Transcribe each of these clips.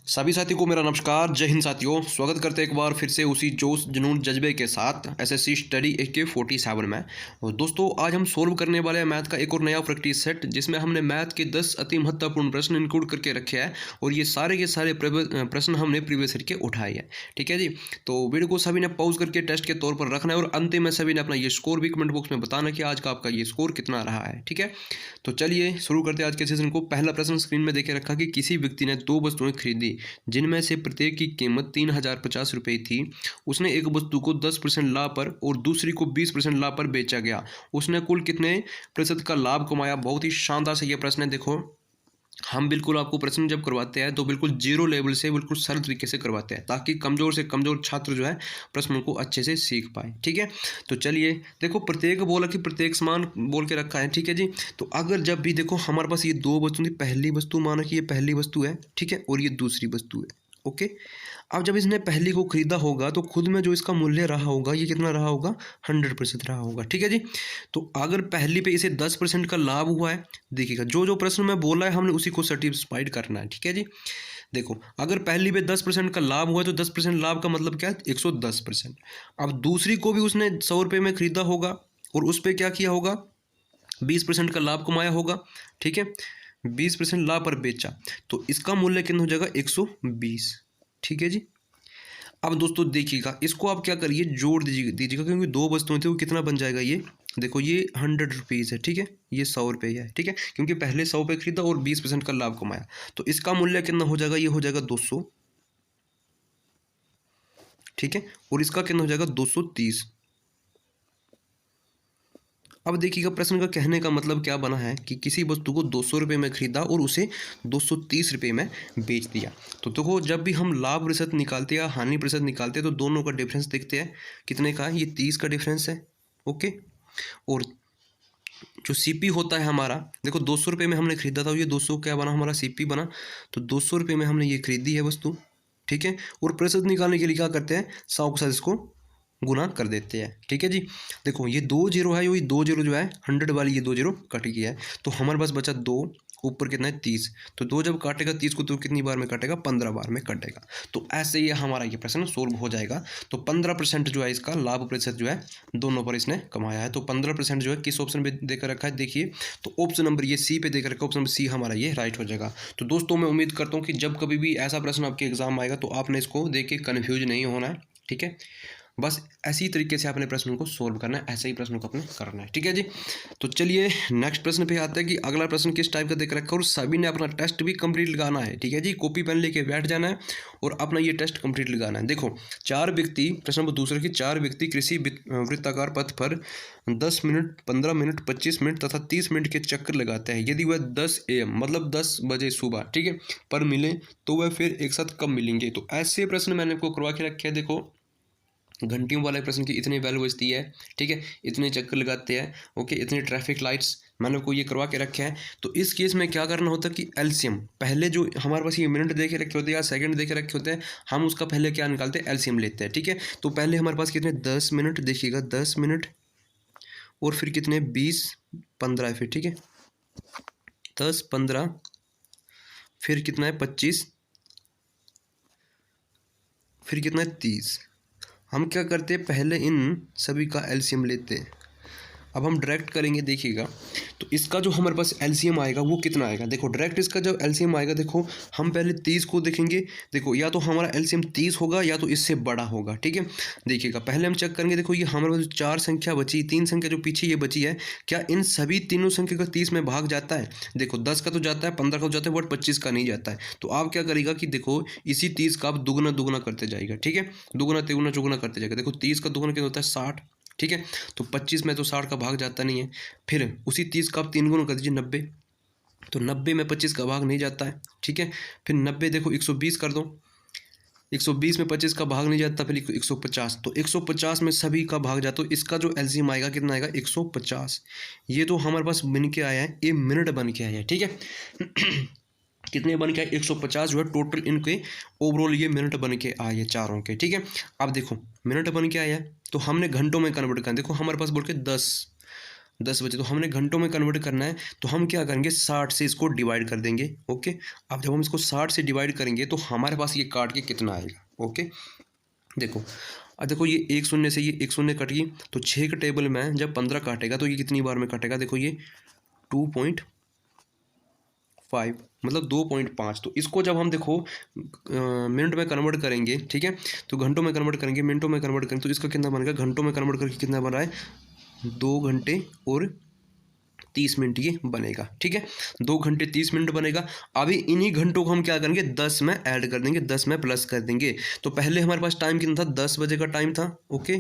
सभी साथियों को मेरा नमस्कार। जय हिंद साथियों, स्वागत करते हैं एक बार फिर से उसी जोश जुनून जज्बे के साथ एसएससी स्टडी AK-47 में। और दोस्तों, आज हम सोल्व करने वाले हैं मैथ का एक और नया प्रैक्टिस सेट, जिसमें हमने मैथ के 10 अति महत्वपूर्ण प्रश्न इंक्लूड करके रखे हैं। और ये सारे के सारे प्रश्न हमने प्रीवियस ईयर के उठाए हैं। ठीक है जी। तो वीडियो को सभी ने पॉज करके टेस्ट के तौर पर रखना है और अंतिम में सभी ने अपना ये स्कोर भी कमेंट बॉक्स में बताना कि आज का आपका ये स्कोर कितना रहा है। ठीक है, तो चलिए शुरू करते हैं आज के सेशन को। पहला प्रश्न स्क्रीन में देखे रखा कि किसी व्यक्ति ने 2 वस्तुएं खरीदी जिनमें से प्रत्येक की कीमत 3050 रुपये थी। उसने एक वस्तु को 10% लाभ पर और दूसरी को 20% लाभ पर बेचा गया। उसने कुल कितने प्रतिशत का लाभ कमाया? बहुत ही शानदार से ये प्रश्न है। देखो, हम बिल्कुल आपको प्रश्न जब करवाते हैं तो बिल्कुल जीरो लेवल से बिल्कुल सरल तरीके से करवाते हैं, ताकि कमज़ोर से कमज़ोर छात्र जो है प्रश्नों को अच्छे से सीख पाए। ठीक है, तो चलिए देखो, प्रत्येक बोला कि प्रत्येक समान बोल के रखा है। ठीक है जी। तो अगर जब भी देखो हमारे पास ये 2 वस्तु थी, पहली वस्तु माना कि ये पहली वस्तु है, ठीक है, और ये दूसरी वस्तु है। ओके, अब जब इसने पहली को खरीदा होगा तो खुद में जो इसका मूल्य रहा होगा ये कितना रहा होगा? 100% रहा होगा। ठीक है जी। तो अगर पहली पे इसे 10% का लाभ हुआ है, देखिएगा जो जो प्रश्न में बोला है हमने उसी को सेटिस्फाइड करना है। ठीक है जी। देखो, अगर पहली पे 10% का लाभ हुआ है तो 10% लाभ का मतलब क्या है? 110%। अब दूसरी को भी उसने 100 रुपये में खरीदा होगा और उस पर क्या किया होगा? 20% का लाभ कमाया होगा। ठीक है, 20% लाभ पर बेचा, तो इसका मूल्य कितना हो जाएगा? 120। ठीक है जी। अब दोस्तों देखिएगा, इसको आप क्या करिए, जोड़ दीजिएगा, क्योंकि 2 वस्तुएं थी, वो कितना बन जाएगा? ये देखो, ये 100 रुपीज़ है। ठीक है, ये 100 रुपये है। ठीक है, क्योंकि पहले 100 पे खरीदा और 20% का लाभ कमाया, तो इसका मूल्य कितना हो जाएगा? ये हो जाएगा 200। ठीक है, और इसका कितना हो जाएगा? 230। अब देखिएगा, प्रश्न का कहने का मतलब क्या बना है कि किसी वस्तु को 200 रुपये में खरीदा और उसे 230 रुपये में बेच दिया। तो देखो, जब भी हम लाभ प्रतिशत निकालते हैं या हानि प्रतिशत निकालते हैं तो दोनों का डिफरेंस देखते हैं कितने का है। ये 30 का डिफरेंस है। ओके, और जो सीपी होता है हमारा, देखो 200 रुपये में हमने खरीदा था, ये 200 क्या बना? हमारा सीपी बना। तो 200 रुपये में हमने ये खरीदी है वस्तु। ठीक है, और प्रतिशत निकालने के लिए क्या करते हैं? 100 के साथ इसको गुना कर देते हैं। ठीक है जी। देखो, ये 2 जीरो है, ये 2 जीरो जो है 100 वाली, ये 2 जीरो कट गया है, तो हमारे पास बचा 2, ऊपर कितना है? 30। तो 2 जब काटेगा 30 को तो कितनी बार में काटेगा? 15 बार में काटेगा। तो ऐसे ही हमारा ये प्रश्न सोल्व हो जाएगा। तो 15% जो है इसका लाभ प्रतिशत जो है दोनों पर इसने कमाया है। तो 15% जो है किस ऑप्शन पे देकर रखा है? देखिए, तो ऑप्शन नंबर ये सी पे देकर रखा है, ऑप्शन नंबर सी हमारा ये राइट हो जाएगा। तो दोस्तों, मैं उम्मीद करता हूँ कि जब कभी भी ऐसा प्रश्न आपके एग्जाम आएगा तो आपने इसको देख के कन्फ्यूज नहीं होना है। ठीक है, बस ऐसी तरीके से अपने प्रश्नों को सोल्व करना है, ऐसे ही प्रश्नों को अपने करना है। ठीक है जी। तो चलिए नेक्स्ट प्रश्न पे आते हैं कि अगला प्रश्न किस टाइप का देख रखा है और सभी ने अपना टेस्ट भी कंप्लीट लगाना है। ठीक है जी, कॉपी पेन लेके बैठ जाना है और अपना ये टेस्ट कंप्लीट लगाना है। देखो, 4 व्यक्ति, प्रश्न नंबर दूसरा की 4 व्यक्ति कृषि वृत्ताकार पथ पर 10 मिनट, 15 मिनट, 25 मिनट तथा 30 मिनट के चक्कर लगाते हैं। यदि वह 10 AM मतलब 10 बजे सुबह, ठीक है, पर मिले तो वह फिर एक साथ कब मिलेंगे? तो ऐसे प्रश्न मैंने आपको करवा के रखे हैं। देखो, घंटियों वाले प्रश्न की इतनी वैल्यू बचती है, ठीक है, इतने चक्कर लगाते हैं, ओके, इतनी ट्रैफिक लाइट्स मैंने आपको ये करवा के रखे हैं। तो इस केस में क्या करना होता है कि एलसीएम, पहले जो हमारे पास ये मिनट देखे रखे होते हैं या सेकंड देखे रखे होते हैं, हम उसका पहले क्या निकालते हैं? एलसीएम लेते हैं। ठीक है, तो पहले हमारे पास कितने? 10 मिनट, देखिएगा 10 मिनट, और फिर कितने? 20, 15 फिर। ठीक है, 10, 15, फिर कितना है? 25, फिर कितना है? 30। हम क्या करते हैं? पहले इन सभी का एलसीएम लेते हैं। अब हम डायरेक्ट करेंगे, देखिएगा, तो इसका जो हमारे पास एलसीएम आएगा वो कितना आएगा? देखो, डायरेक्ट इसका जब एलसीएम आएगा, देखो हम पहले 30 को देखेंगे। देखो, या तो हमारा एलसीएम 30 होगा या तो इससे बड़ा होगा। ठीक है, देखिएगा, पहले हम चेक करेंगे। देखो, ये हमारे पास 4 संख्या बची, 3 संख्या जो पीछे ये बची है, क्या इन सभी तीनों संख्या का 30 में भाग जाता है? देखो, 10 का तो जाता है, 15 का तो जाता है, बट 25 का नहीं जाता है। तो आप क्या करेगा कि देखो, इसी 30 का आप दुगना दुगना करते जाएगा। ठीक है, दुगना तिगुना चौगुना करते जाएगा। देखो, 30 का दुगना कितना होता है? 60। ठीक है, तो 25 में तो 60 का भाग जाता नहीं है। फिर उसी 30 का आप 3 गुना कर दीजिए, 90। तो 90 में 25 का भाग नहीं जाता है। ठीक है, फिर 90 देखो 120 कर दो, 120 में 25 का भाग नहीं जाता, फिर 150। तो 150 में सभी का भाग जाता, तो इसका जो एलसीएम आएगा कितना आएगा? 150। ये तो हमारे पास बन के आया है, ये मिनट बन के आया है। ठीक है कितने बन के आए? 150 जो है टोटल इनके ओवरऑल ये मिनट बन के आए हैं चारों के। ठीक है, अब देखो मिनट बन के आया है तो हमने घंटों में कन्वर्ट करना। देखो, हमारे पास बोल के 10 10 बजे, तो हमने घंटों में कन्वर्ट करना है, तो हम क्या करेंगे 60 से इसको डिवाइड कर देंगे। ओके, अब जब हम इसको 60 से डिवाइड करेंगे तो हमारे पास ये काट के कितना आएगा। ओके, देखो, अब देखो ये एक शून्य से ये एक शून्य कट गई, तो 6 के टेबल में जब 15 काटेगा तो ये कितनी बार में काटेगा, देखो ये 2.5 मतलब 2.5। तो इसको जब हम देखो मिनट में कन्वर्ट करेंगे, ठीक है, तो घंटों में कन्वर्ट करेंगे, मिनटों में कन्वर्ट करेंगे, तो इसका कितना बनेगा, घंटों में कन्वर्ट करके कितना बन रहा है, 2 घंटे और 30 मिनट ये बनेगा। ठीक है, 2 घंटे 30 मिनट बनेगा। अभी इन्हीं घंटों को हम क्या करेंगे 10 में ऐड कर देंगे, 10 में प्लस कर देंगे। तो पहले हमारे पास टाइम कितना था, 10 बजे का टाइम था। ओके,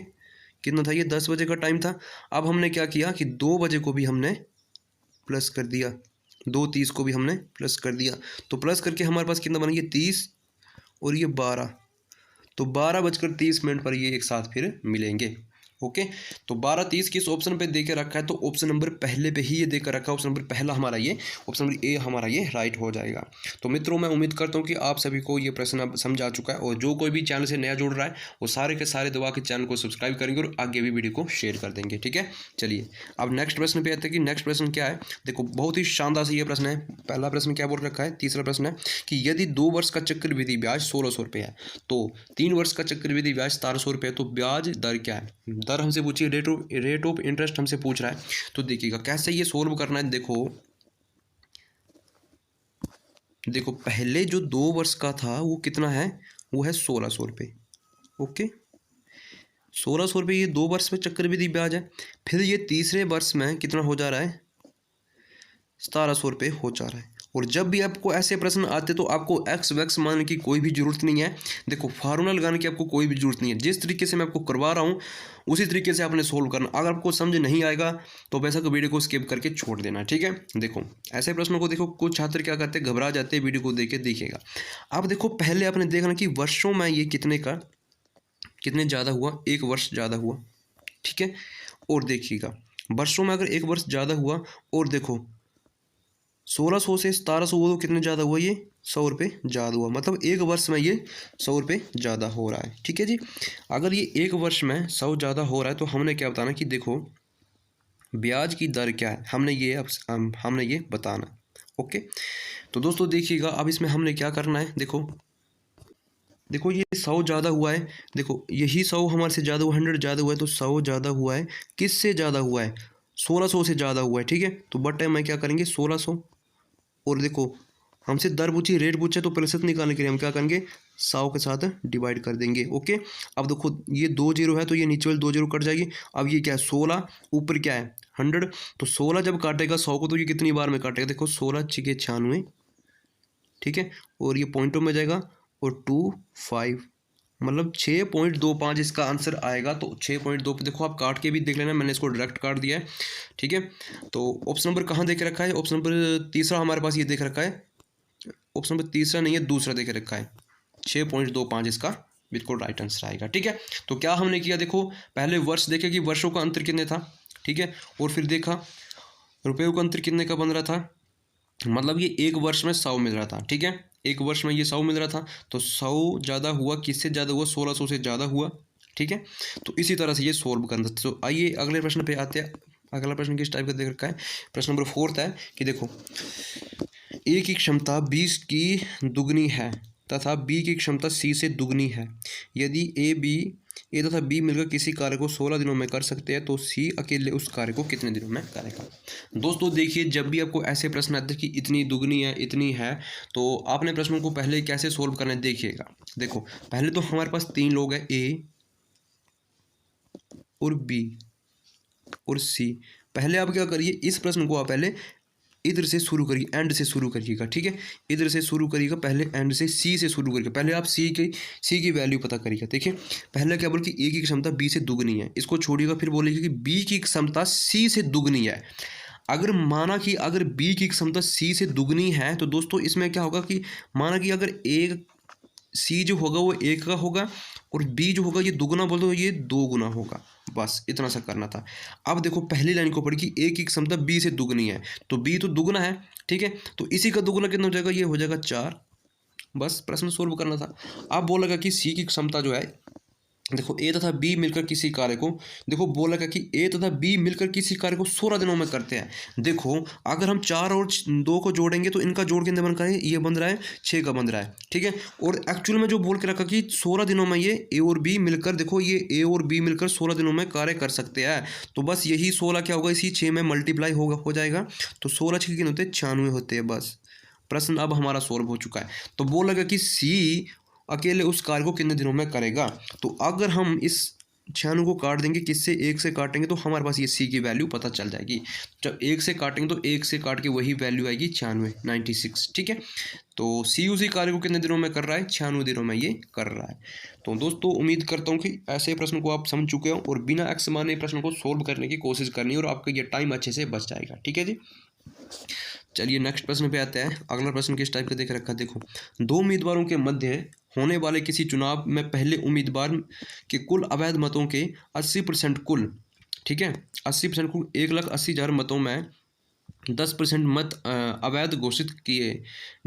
कितना था ये, 10 बजे का टाइम था। अब हमने क्या किया कि 2 बजे को भी हमने प्लस कर दिया, 2:30 को भी हमने प्लस कर दिया। तो प्लस करके हमारे पास कितना बनेगा, 30 और ये 12, तो 12:30 पर ये एक साथ फिर मिलेंगे। ओके, तो 12:30 किस ऑप्शन पे देके रखा है, तो ऑप्शन नंबर पहले पे ही ये देकर रखा है, ऑप्शन नंबर पहला हमारा ये, ऑप्शन नंबर ए हमारा ये राइट हो जाएगा। तो मित्रों, मैं उम्मीद करता हूँ कि आप सभी को ये प्रश्न अब समझ आ चुका है, और जो कोई भी चैनल से नया जुड़ रहा है वो सारे के सारे दबा के चैनल को सब्सक्राइब करेंगे और आगे भी वीडियो को शेयर कर देंगे। ठीक है, चलिए अब नेक्स्ट प्रश्न पे आते हैं कि नेक्स्ट प्रश्न क्या है। देखो, बहुत ही शानदार से ये प्रश्न है। पहला प्रश्न क्या बोल रखा है, तीसरा प्रश्न है कि यदि 2 वर्ष का चक्रवृद्धि ब्याज 1600 रुपये है, तो 3 वर्ष का चक्रवृद्धि ब्याज 1700 रुपये है, तो ब्याज दर क्या है। दर हमसे पूछिए, रेट ऑफ इंटरेस्ट हमसे पूछ रहा है। तो देखिएगा कैसे ये सोल्व करना है। देखो पहले जो 2 वर्ष का था वो कितना है, वो है 1600 रुपये। ओके, 1600 रुपये ये 2 वर्ष में चक्रवृद्धि ब्याज है। फिर ये तीसरे वर्ष में कितना हो जा रहा है, 1700 रुपये हो जा रहा है। और जब भी आपको ऐसे प्रश्न आते तो आपको एक्स वैक्स मानने की कोई भी ज़रूरत नहीं है। देखो, फार्मूला लगाने की आपको कोई भी ज़रूरत नहीं है। जिस तरीके से मैं आपको करवा रहा हूँ उसी तरीके से आपने सोल्व करना। अगर आपको समझ नहीं आएगा तो वैसा को वीडियो को स्किप करके छोड़ देना। ठीक है, देखो ऐसे प्रश्नों को देखो कुछ छात्र क्या करते हैं, घबरा जाते हैं, वीडियो को देख के देखिएगा। अब देखो पहले आपने देखना कि वर्षों में ये कितने ज़्यादा हुआ, 1 वर्ष ज़्यादा हुआ। ठीक है, और देखिएगा वर्षों में अगर 1 वर्ष ज़्यादा हुआ, और देखो 1600 से 1700 हुआ तो कितने ज़्यादा हुआ, ये 100 रुपये ज़्यादा हुआ। मतलब 1 वर्ष में ये 100 रुपये ज़्यादा हो रहा है। ठीक है जी, अगर ये 1 वर्ष में 100 ज़्यादा हो रहा है तो हमने क्या बताना कि देखो ब्याज की दर क्या है, हमने ये बताना। ओके, तो दोस्तों देखिएगा अब इसमें हमने क्या करना है। देखो ये 100 ज़्यादा हुआ है। देखो यही 100 हमारे से ज़्यादा हुआ, 100 ज़्यादा हुआ है, तो 100 ज़्यादा हुआ है। किससे ज़्यादा हुआ है, 1600 से ज़्यादा हुआ है। ठीक है, तो बटे में क्या करेंगे 1600, और देखो हमसे दर पूछी, रेट पूछे, तो प्रतिशत निकालने के लिए हम क्या करेंगे 100 के साथ डिवाइड कर देंगे। ओके, अब देखो ये 2 जीरो है तो ये नीचे वाली 2 जीरो कट जाएगी। अब ये क्या है 16, ऊपर क्या है 100, तो 16 जब काटेगा 100 को तो ये कितनी बार में काटेगा, देखो 16 छिके 96। ठीक है, और ये पॉइंटों में जाएगा, और 25 मतलब 6.25 इसका आंसर आएगा। तो 6.2 देखो आप काट के भी देख लेना, मैंने इसको डायरेक्ट काट दिया है। ठीक है, तो ऑप्शन नंबर कहाँ देख रखा है, ऑप्शन नंबर तीसरा हमारे पास ये देख रखा है। ऑप्शन नंबर तीसरा नहीं है, दूसरा देख रखा है, 6.25 इसका बिल्कुल राइट आंसर आएगा। ठीक है, तो क्या हमने किया, देखो पहले वर्ष देखे कि वर्षों का अंतर कितने था। ठीक है, और फिर देखा रुपयों का अंतर कितने का बन रहा था, मतलब ये 1 वर्ष में 100 मिल रहा था। ठीक है, 1 वर्ष में ये 100 मिल रहा था, तो 100 ज़्यादा हुआ, किससे ज़्यादा हुआ, 1600 से ज़्यादा हुआ। ठीक है, तो इसी तरह से ये सोल्व करना था। तो आइए अगले प्रश्न पे आते हैं। अगला प्रश्न किस टाइप का देख रखा है, प्रश्न नंबर 4 है कि देखो ए की क्षमता 20 की दुगनी है तथा बी की क्षमता सी से दुगनी है। यदि ए तथा बी मिलकर किसी कार्य को 16 दिनों में कर सकते हैं तो सी अकेले उस कार्य को कितने दिनों में करेगा। दोस्तों देखिए, जब भी आपको ऐसे प्रश्न आते हैं कि इतनी दुगनी है, इतनी है, तो आपने प्रश्नों को पहले कैसे सोल्व करना है देखिएगा। देखो पहले तो हमारे पास 3 लोग हैं, ए और बी और सी। पहले आप क्या करिए, इस प्रश्न को आप पहले इधर से शुरू करिए, एंड से शुरू करिएगा। ठीक है, इधर से शुरू करिएगा, पहले एंड से सी से शुरू करिएगा। पहले आप सी की वैल्यू पता करिएगा। देखिए पहले क्या बोल कि ए की क्षमता बी से दुगनी है, इसको छोड़िएगा, फिर बोलिएगा कि बी की क्षमता सी से दुगनी है। अगर माना कि अगर बी की क्षमता सी से दुगनी है तो दोस्तों इसमें क्या होगा कि माना कि अगर एक सी जो होगा वो 1 का होगा और बी जो होगा ये दुगुना बोल दो, ये 2 गुना होगा। बस इतना सा करना था। अब देखो पहली लाइन को पढ़ी कि ए की क्षमता बी से दुगनी है, तो बी तो दुगना है। ठीक है, तो इसी का दुगना कितना हो जाएगा, ये हो जाएगा 4। बस प्रश्न सोल्व करना था। अब बोलेगा कि सी की क्षमता जो है देखो ए तथा बी मिलकर किसी कार्य को, देखो बोला क्या कि ए तथा बी मिलकर किसी कार्य को 16 दिनों में करते हैं। देखो अगर हम 4 और 2 को जोड़ेंगे तो इनका जोड़ कितने बन रहा है, ये बन रहा है 6 का बन रहा है, ठीक है। और एक्चुअल में जो बोल के रखा कि 16 दिनों में ये ए और बी मिलकर, देखो ये ए और बी मिलकर 16 दिनों में कार्य कर सकते हैं। तो बस यही 16 क्या होगा, इसी 6 में मल्टीप्लाई हो जाएगा। तो 16 6 कितने होते हैं, 96 होते हैं। बस प्रश्न अब हमारा सोल्व हो चुका है। तो बोल लगा कि सी अकेले उस कार्य को कितने दिनों में करेगा। तो अगर हम इस 96 को काट देंगे, किससे, 1 से काटेंगे, तो हमारे पास ये सी की वैल्यू पता चल जाएगी। जब 1 से काटेंगे तो 1 से काट के वही वैल्यू आएगी 96, ठीक है। तो सी उसी कार्य को कितने दिनों में कर रहा है, 96 दिनों में ये कर रहा है। तो दोस्तों उम्मीद करता हूँ कि ऐसे प्रश्न को आप समझ चुके हो और बिना एक्स माने प्रश्न को सोल्व करने की कोशिश करनी है और आपका ये टाइम अच्छे से बच जाएगा, ठीक है जी। चलिए नेक्स्ट प्रश्न पे आते हैं। अगला प्रश्न किस टाइप का देख रखा है, देखो 2 उम्मीदवारों के मध्य होने वाले किसी चुनाव में पहले उम्मीदवार के कुल अवैध मतों के 80% कुल, ठीक है, 80% कुल 1,80,000 मतों में 10% मत अवैध घोषित किए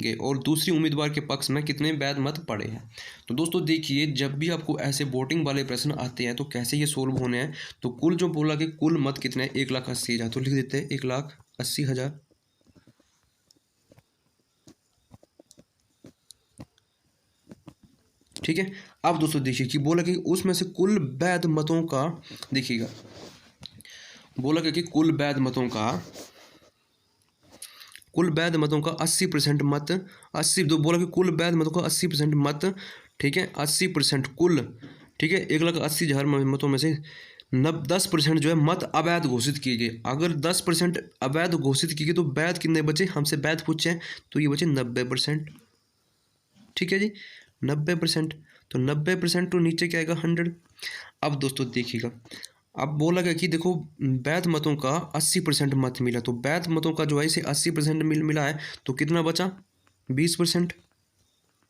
गए और दूसरी उम्मीदवार के पक्ष में कितने वैध मत पड़े हैं। तो दोस्तों देखिए, जब भी आपको ऐसे वोटिंग वाले प्रश्न आते हैं तो कैसे ये सोल्व होने हैं। तो कुल जो बोला कि कुल मत कितने हैं, 1,80,000, तो लिख देते हैं 1,80,000, ठीक है। अब दोस्तों देखिए कि बोला कि उसमें से कुल वैध मतों का, देखिएगा बोला कि कुल वैध मतों का, कुल वैध मतों का 80% मत, 80 जो बोला कि कुल वैध मतों का 80% मत, ठीक है, 80% कुल, ठीक है, 1,80,000 मतों में से 10% जो है मत अवैध घोषित किए गए। अगर 10% अवैध घोषित किए गए तो वैध कितने बचे, हमसे वैध पूछे हैं तो ये बचे 90%, ठीक है जी, 90%। तो 90% तो नीचे क्या आएगा, 100। अब दोस्तों देखिएगा, अब बोला गया कि देखो वैध मतों का 80% मत मिला, तो वैध मतों का जो है इसे 80% मिला है, तो कितना बचा 20%।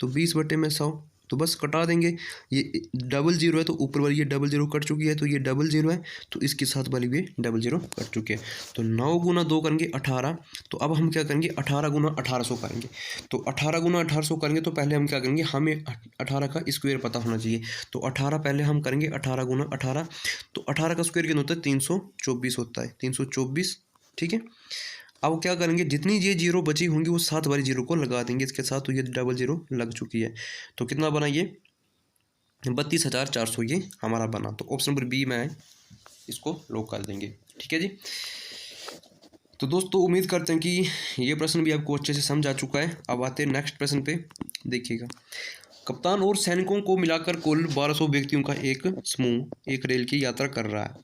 तो 20/100, तो बस कटा देंगे। ये 00 है तो ऊपर वाली ये 00 कट चुकी है, तो ये 00 है, तो इसके साथ वाली भी 00 कट चुकी है। तो 9 गुना 2 करेंगे 18। तो अब हम क्या करेंगे, 18 गुना 1800 करेंगे। तो 18 गुना 1800 करेंगे तो पहले हम क्या करेंगे, हमें 18 का स्क्वायर पता होना चाहिए। तो 18 पहले हम करेंगे, 18 गुना 18, तो 18 का स्क्वायर कितना होता है, 324 होता है, 324, ठीक है। अब क्या करेंगे, जितनी ये जीरो बची होंगी वो 7 वाली जीरो को लगा देंगे इसके साथ, तो ये 00 लग चुकी है। तो कितना बना ये 32,400 ये हमारा बना। तो ऑप्शन नंबर बी में इसको लॉक कर देंगे, ठीक है जी। तो दोस्तों उम्मीद करते हैं कि ये प्रश्न भी आपको अच्छे से समझ आ चुका है। अब आते हैं नेक्स्ट प्रश्न पे। देखिएगा, कप्तान और सैनिकों को मिलाकर कुल 1200 व्यक्तियों का एक समूह एक रेल की यात्रा कर रहा है।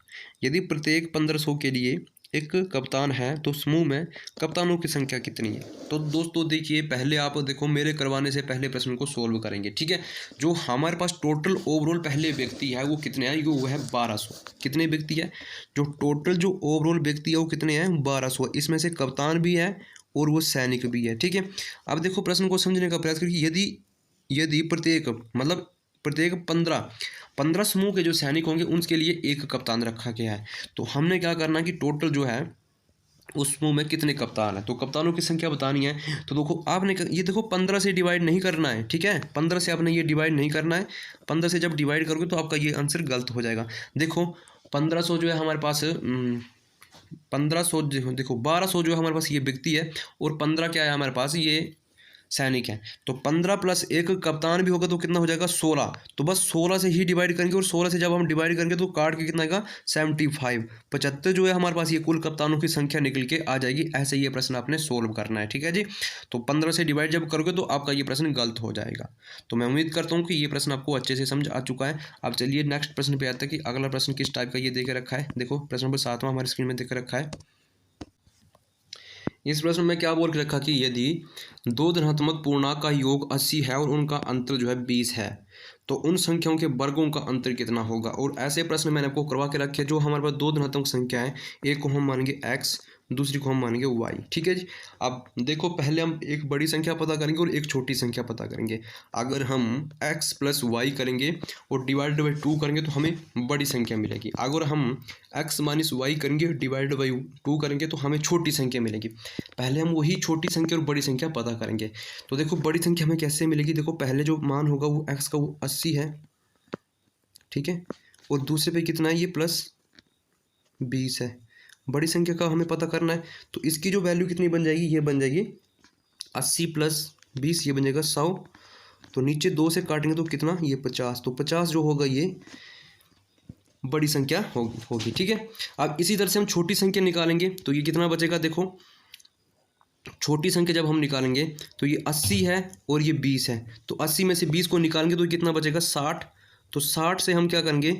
यदि प्रत्येक 1500 के लिए एक कप्तान है तो समूह में कप्तानों की संख्या कितनी है। तो दोस्तों देखिए, पहले आप देखो मेरे करवाने से पहले प्रश्न को सोल्व करेंगे, ठीक है। जो हमारे पास टोटल ओवरऑल पहले व्यक्ति है वो कितने हैं, वो है 1200। कितने व्यक्ति है, जो टोटल जो ओवरऑल व्यक्ति है वो कितने हैं, 1200। इसमें से कप्तान भी है और वो सैनिक भी है, ठीक है। अब देखो प्रश्न को समझने का प्रयास करिए। यदि यदि प्रत्येक मतलब प्रत्येक 15 समूह के जो सैनिक होंगे उनके लिए एक कप्तान रखा गया है। तो हमने क्या करना है कि टोटल जो है उस समूह में कितने कप्तान है, तो कप्तानों की संख्या बतानी है। तो देखो आपने ये देखो 15 से डिवाइड नहीं करना है, ठीक है, 15 से आपने ये डिवाइड नहीं करना है। 15 से जब डिवाइड करोगे तो आपका ये आंसर गलत हो जाएगा। देखो 1500 जो है हमारे पास 1500, देखो 1200 जो है हमारे पास ये व्यक्ति है और 15 क्या है हमारे पास, ये सैनिक है। तो 15 प्लस एक कप्तान भी होगा तो कितना हो जाएगा, 16। तो बस 16 से ही डिवाइड करेंगे और 16 से जब हम डिवाइड करेंगे तो काट के कितना आएगा, 75, 75 जो है हमारे पास ये कुल कप्तानों की संख्या निकल के आ जाएगी। ऐसे ये प्रश्न आपने सोल्व करना है, ठीक है जी। तो 15 से डिवाइड जब करोगे तो आपका ये प्रश्न गलत हो जाएगा। तो मैं उम्मीद करता हूँ कि ये प्रश्न आपको अच्छे से समझ आ चुका है। अब चलिए नेक्स्ट प्रश्न पे आते हैं कि अगला प्रश्न किस टाइप का ये दे के रखा है। देखो प्रश्न नंबर 7वां हमारी स्क्रीन में दे के रखा है। इस प्रश्न में क्या बोल के रखा कि यदि दो धनात्मक पूर्णांक का योग 80 है और उनका अंतर जो है 20 है तो उन संख्याओं के वर्गों का अंतर कितना होगा। और ऐसे प्रश्न मैंने आपको करवा के रखे जो हमारे पास दो धनात्मक संख्या है, एक को हम मानेंगे x, दूसरी को हम मानेंगे y, ठीक है जी। अब देखो पहले हम एक बड़ी संख्या पता करेंगे और एक छोटी संख्या पता करेंगे। अगर हम x प्लस वाई करेंगे और डिवाइड बाई 2 करेंगे तो हमें बड़ी संख्या मिलेगी। अगर हम x माइनस वाई करेंगे डिवाइड बाई 2 करेंगे तो हमें छोटी संख्या मिलेगी। पहले हम वही छोटी संख्या और बड़ी संख्या पता करेंगे। तो देखो बड़ी संख्या हमें कैसे मिलेगी, देखो पहले जो मान होगा वो x का वो 80 है, ठीक है, और दूसरे पे कितना है, ये +20 है। बड़ी संख्या का हमें पता करना है, तो इसकी जो वैल्यू कितनी बन जाएगी, ये बन जाएगी 80 + 20, ये बन जाएगा 100। तो नीचे 2 से काटेंगे तो कितना, ये 50। तो 50 जो होगा ये बड़ी संख्या होगी। ठीक है, अब इसी तरह से हम छोटी संख्या निकालेंगे तो ये कितना बचेगा, देखो छोटी संख्या जब हम निकालेंगे तो ये 80 है और ये 20 है। तो 80 में से 20 को निकालेंगे तो कितना बचेगा, 60। तो 60 से हम क्या करेंगे,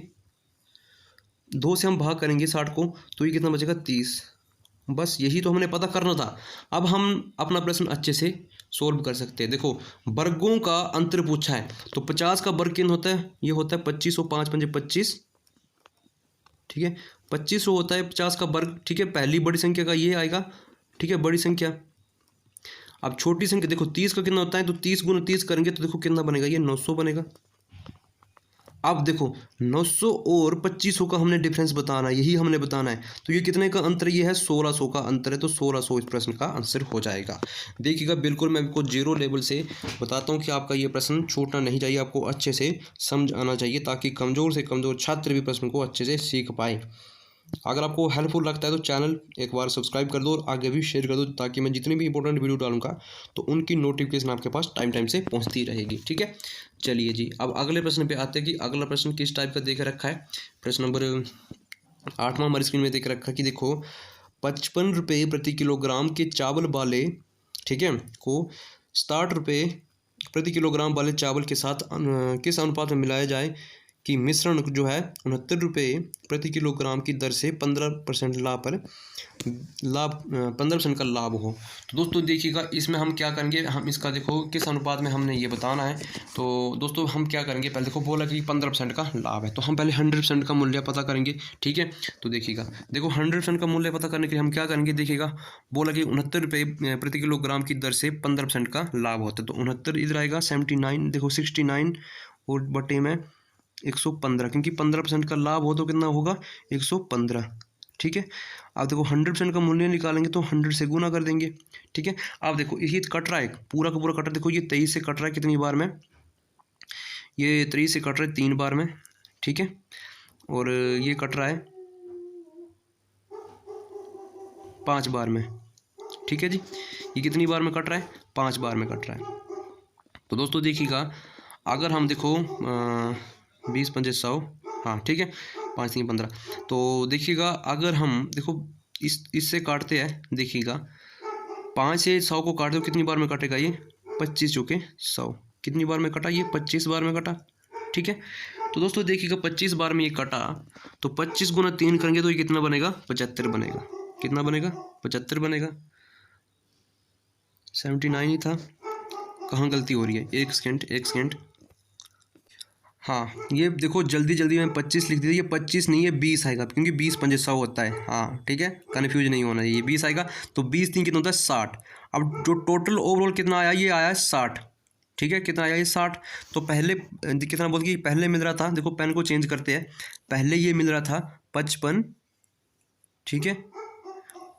2 से हम भाग करेंगे 60 को, तो ये कितना बचेगा, 30। बस यही तो हमने पता करना था। अब हम अपना प्रश्न अच्छे से सोल्व कर सकते हैं। देखो वर्गों का अंतर पूछा है, तो 50 का वर्ग कितना होता है, ये होता है 25, 5 पंजे 25। ठीक है, 2500 होता है 50 का वर्ग। ठीक है, पहली बड़ी संख्या का ये आएगा। ठीक है, बड़ी संख्या। अब छोटी संख्या देखो 30 का कितना होता है, तो 30 × 30 करेंगे तो देखो कितना बनेगा, ये 900 बनेगा। अब देखो 900 और 2500 का हमने डिफरेंस बताना है, यही हमने बताना है। तो ये कितने का अंतर, ये है 1600 का अंतर है। तो 1600 इस प्रश्न का आंसर हो जाएगा। देखिएगा बिल्कुल मैं आपको 0 लेवल से बताता हूँ कि आपका ये प्रश्न छूटना नहीं चाहिए, आपको अच्छे से समझ आना चाहिए, ताकि कमज़ोर से कमज़ोर छात्र भी प्रश्न को अच्छे से सीख पाए। अगर आपको हेल्पफुल लगता है तो चैनल एक बार सब्सक्राइब कर दो और आगे भी शेयर कर दो, ताकि मैं जितनी भी इंपॉर्टेंट वीडियो डालूंगा तो उनकी नोटिफिकेशन आपके पास टाइम से पहुंचती रहेगी। ठीक है, चलिए जी, अब अगले प्रश्न पे आते हैं कि अगला प्रश्न किस टाइप का देख रखा है। प्रश्न नंबर 8वां हमारी स्क्रीन में देख रखा है कि देखो 55 रुपये प्रति किलोग्राम के चावल वाले, ठीक है, को 60 रुपये प्रति किलोग्राम वाले चावल के साथ किस अनुपात में मिलाया जाए कि मिश्रण जो है 69 रुपये प्रति किलोग्राम की दर से 15% लाभ 15% का लाभ हो। तो दोस्तों देखिएगा इसमें हम क्या करेंगे, हम इसका देखो किस अनुपात में हमने ये बताना है। तो दोस्तों हम क्या करेंगे, पहले देखो बोला कि 15% का लाभ है, तो हम पहले 100% का मूल्य पता करेंगे। ठीक है, तो देखिएगा देखो 100% का मूल्य पता करने के लिए हम क्या करेंगे, देखिएगा बोला कि 69 रुपये प्रति किलोग्राम की दर से 15% का लाभ होता है। तो 69 इधर आएगा, 79 देखो 69 और बटे में 115, क्योंकि 15% का लाभ हो तो कितना होगा, 115। ठीक है, अब देखो 100% का मूल्य निकालेंगे तो 100 से गुना कर देंगे। ठीक है, अब देखो ये कट रहा है, पूरा का पूरा कट रहा है। देखो ये 23 से कट रहा है कितनी बार में, ये 23 से कट रहा है 3 बार में। ठीक है, और ये कट रहा है 5 बार में। ठीक है जी, ये कितनी बार में कट रहा है, 5 बार में कट रहा है। तो दोस्तों देखिएगा अगर हम देखो 20 × 5 = 100, हाँ ठीक है, 5 × 3 = 15। तो देखिएगा अगर हम देखो इससे काटते हैं, देखिएगा 5 से 100 को काट दो, कितनी बार में कटेगा ये, 25 × 100 कितनी बार में कटा, ये 25 बार में कटा। ठीक है, तो दोस्तों देखिएगा 25 बार में ये कटा, तो 25 × 3 करेंगे तो ये कितना बनेगा, 75 बनेगा। कितना बनेगा, 75 बनेगा। 79 ही था, कहाँ गलती हो रही है, एक सेकेंड। हाँ ये देखो जल्दी में 25 लिख दिया, ये 25 नहीं है 20 आएगा, क्योंकि 20 × 5 = 100 होता है। हाँ ठीक है, कन्फ्यूज नहीं होना, ये 20 आएगा। तो 20 × 3 कितना होता है, 60। अब जो टोटल ओवरऑल कितना आया, ये आया है 60। ठीक है, कितना आया ये 60। तो पहले कितना बोल कि पहले मिल रहा था, देखो पेन को चेंज करते हैं, पहले ये मिल रहा था 55। ठीक है,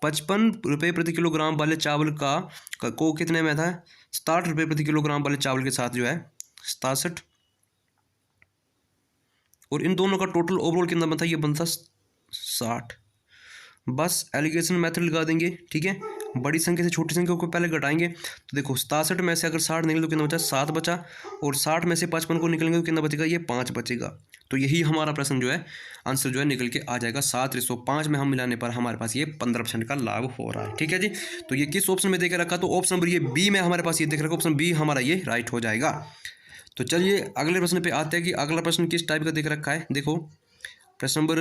55 रुपये प्रति किलोग्राम वाले चावल को कितने में था, 67 रुपये प्रति किलोग्राम वाले चावल के साथ जो है 67, और इन दोनों का टोटल ओवरऑल कितना बनता है, ये बनता 60। बस एलिगेशन मेथड लगा देंगे। ठीक है, बड़ी संख्या से छोटी संख्या को पहले घटाएंगे। तो देखो 67 में से अगर 60 निकले तो कितना बचा, 7 बचा, और 60 में से 55 को निकलेंगे तो कितना बचेगा, ये 5 बचेगा। तो यही हमारा प्रश्न जो है आंसर जो है निकल के आ जाएगा। 7/5 में हम मिलाने पर हमारे पास ये 15% का लाभ हो रहा है। ठीक है जी, तो ये किस ऑप्शन में देख रखा, तो ऑप्शन नंबर ये बी में हमारे पास ये देख रखा, ऑप्शन बी हमारा ये राइट हो जाएगा। तो चलिए अगले प्रश्न पे आते हैं कि अगला प्रश्न किस टाइप का देख रखा है। देखो प्रश्न नंबर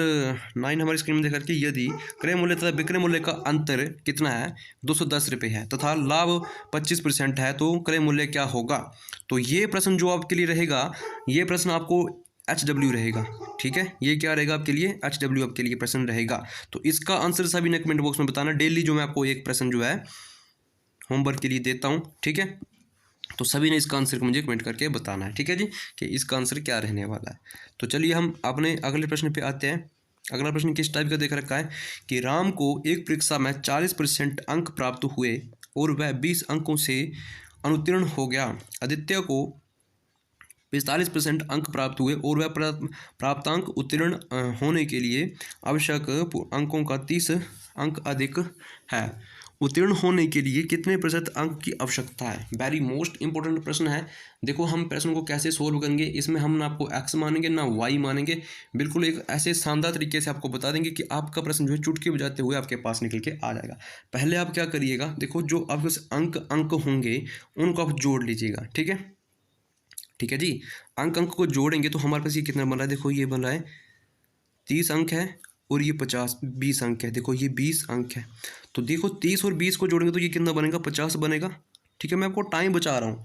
9 हमारी स्क्रीन में देख रखी, यदि क्रय मूल्य तथा विक्रय मूल्य का अंतर कितना है, 210 रुपये है, तथा लाभ 25% है, तो क्रय मूल्य क्या होगा। तो ये प्रश्न जो आपके लिए रहेगा, ये प्रश्न आपको HW रहेगा। ठीक है, ये क्या रहेगा आपके लिए, HW आपके लिए प्रश्न रहेगा। तो इसका आंसर सभी ने कमेंट बॉक्स में बताना। डेली जो मैं आपको एक प्रश्न जो है होमवर्क के लिए देता हूँ। ठीक है, तो सभी ने इसका आंसर को मुझे कमेंट करके बताना है। ठीक है जी, कि इसका आंसर क्या रहने वाला है। तो चलिए हम अपने अगले प्रश्न पे आते हैं। अगला प्रश्न किस टाइप का देख रखा है कि राम को एक परीक्षा में 40% अंक प्राप्त हुए और वह 20 अंकों से अनुत्तीर्ण हो गया। आदित्य को 45% अंक प्राप्त हुए और वह प्राप्तांक उत्तीर्ण होने के लिए आवश्यक अंकों का 30 अंक अधिक है। उत्तीर्ण होने के लिए कितने प्रतिशत अंक की आवश्यकता है? वेरी मोस्ट इंपॉर्टेंट प्रश्न है। देखो हम प्रश्न को कैसे सोल्व करेंगे, इसमें हम ना आपको एक्स मानेंगे ना वाई मानेंगे, बिल्कुल एक ऐसे शानदार तरीके से आपको बता देंगे कि आपका प्रश्न जो है चुटकी बजाते हुए आपके पास निकल के आ जाएगा। पहले आप क्या करिएगा, देखो जो आपके अंक होंगे उनको आप जोड़ लीजिएगा। ठीक है, ठीक है जी। अंक को जोड़ेंगे तो हमारे पास ये कितना बन रहा है, देखो ये बन रहा है 30 अंक है और ये 20 अंक है। देखो ये 20 अंक है, तो देखो 30 और 20 को जोड़ेंगे तो ये कितना बनेगा, 50 बनेगा। ठीक है, मैं आपको टाइम बचा रहा हूँ।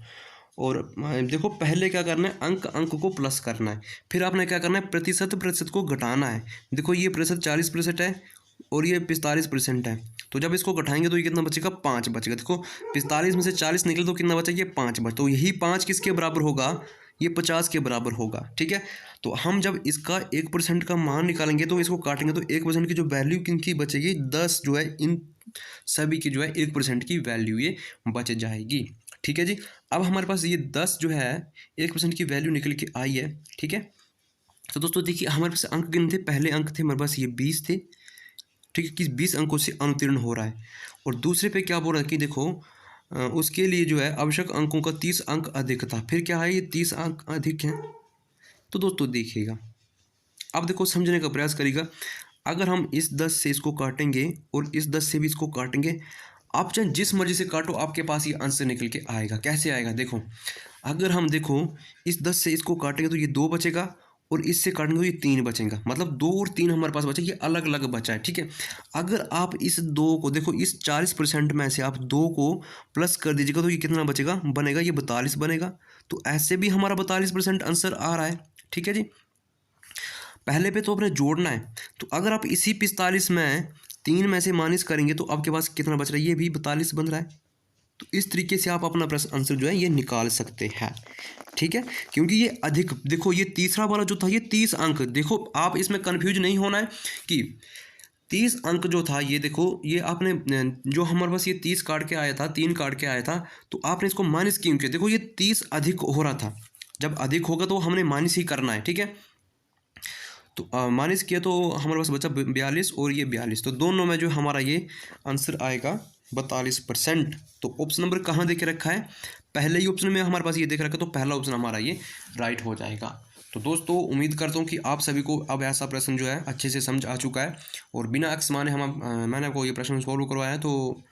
और देखो पहले क्या करना है, अंक को प्लस करना है, फिर आपने क्या करना है, प्रतिशत को घटाना है। देखो ये प्रतिशत 40% है और ये 45% है, तो जब इसको घटाएंगे तो ये कितना बचेगा, 5 बचेगा। देखो 45 में से 40 निकले तो कितना बचेगा, ये 5 बच, तो यही 5 किसके बराबर होगा, ये 50 के बराबर होगा। ठीक है, तो हम जब इसका 1% का मान निकालेंगे तो इसको काटेंगे तो 1% की जो वैल्यू किनकी बचेगी, 10 जो है इन सभी की जो है 1% की वैल्यू ये बच जाएगी। ठीक है जी, अब हमारे पास ये 10 जो है 1% की वैल्यू निकल के आई है। ठीक है, तो दोस्तों देखिए हमारे पास अंक कितने थे, पहले अंक थे हमारे पास ये 20 थे। ठीक है, कि 20 अंकों से अनुत्तीर्ण हो रहा है। और दूसरे पे क्या बोल रहा है कि देखो उसके लिए जो है आवश्यक अंकों का 30 अंक अधिक था। फिर क्या है, ये 30 अंक अधिक हैं। तो दोस्तों देखिएगा, अब देखो समझने का प्रयास करिएगा। अगर हम इस 10 से इसको काटेंगे और इस 10 से भी इसको काटेंगे, आप चाहे जिस मर्जी से काटो आपके पास ये आंसर निकल के आएगा। कैसे आएगा, देखो अगर हम देखो इस 10 से इसको काटेंगे तो ये 2 बचेगा और इससे काटेंगे तो ये 3 बचेगा, मतलब 2 और 3 हमारे पास बचे, ये अलग अलग बचा है। ठीक है, अगर आप इस 2 को देखो, इस 40% में से आप 2 को प्लस कर दीजिएगा तो ये कितना बचेगा, बनेगा ये 42 बनेगा। तो ऐसे भी हमारा 42% आंसर आ रहा है। ठीक है जी, पहले पे तो अपने जोड़ना है, तो अगर आप इसी 45 में 3 में से माइनस करेंगे तो आपके पास कितना बच रहा है, ये भी 42 बन रहा है। तो इस तरीके से आप अपना प्रश्न आंसर जो है ये निकाल सकते हैं। ठीक है, क्योंकि ये अधिक, देखो ये तीसरा वाला जो था ये 30 अंक, देखो आप इसमें कन्फ्यूज नहीं होना है कि 30 अंक जो था ये, देखो ये आपने जो हमारे पास ये 30 काट के आया था, 3 काट के आया था, तो आपने इसको माइनस क्यों किया, देखो ये 30 अधिक हो रहा था, जब अधिक होगा तो हमने माइनस ही करना है। ठीक है, तो माइनस किया तो हमारे पास बचा 42 और ये 42, तो दोनों में जो हमारा ये आंसर आएगा 42%। तो ऑप्शन नंबर कहाँ दे के रखा है, पहले ही ऑप्शन में हमारे पास ये देख रखा है, तो पहला ऑप्शन हमारा ये राइट हो जाएगा। तो दोस्तों उम्मीद करता हूँ कि आप सभी को अब ऐसा प्रश्न जो है अच्छे से समझ आ चुका है और बिना एक्स माने मैंने आपको ये प्रश्न सॉल्व करवाया है, तो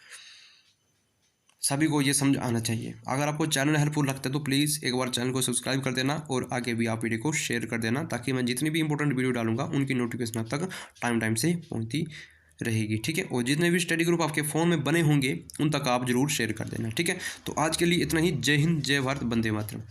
सभी को ये समझ आना चाहिए। अगर आपको चैनल हेल्पफुल लगता है तो प्लीज़ एक बार चैनल को सब्सक्राइब कर देना और आगे भी आप वीडियो को शेयर कर देना, ताकि मैं जितनी भी इंपॉर्टेंट वीडियो डालूंगा उनकी नोटिफिकेशन आप तक टाइम से पहुंचती रहेगी। ठीक है, और जितने भी स्टडी ग्रुप आपके फ़ोन में बने होंगे उन तक आप जरूर शेयर कर देना। ठीक है, तो आज के लिए इतना ही। जय हिंद, जय भारत, वंदे मातरम।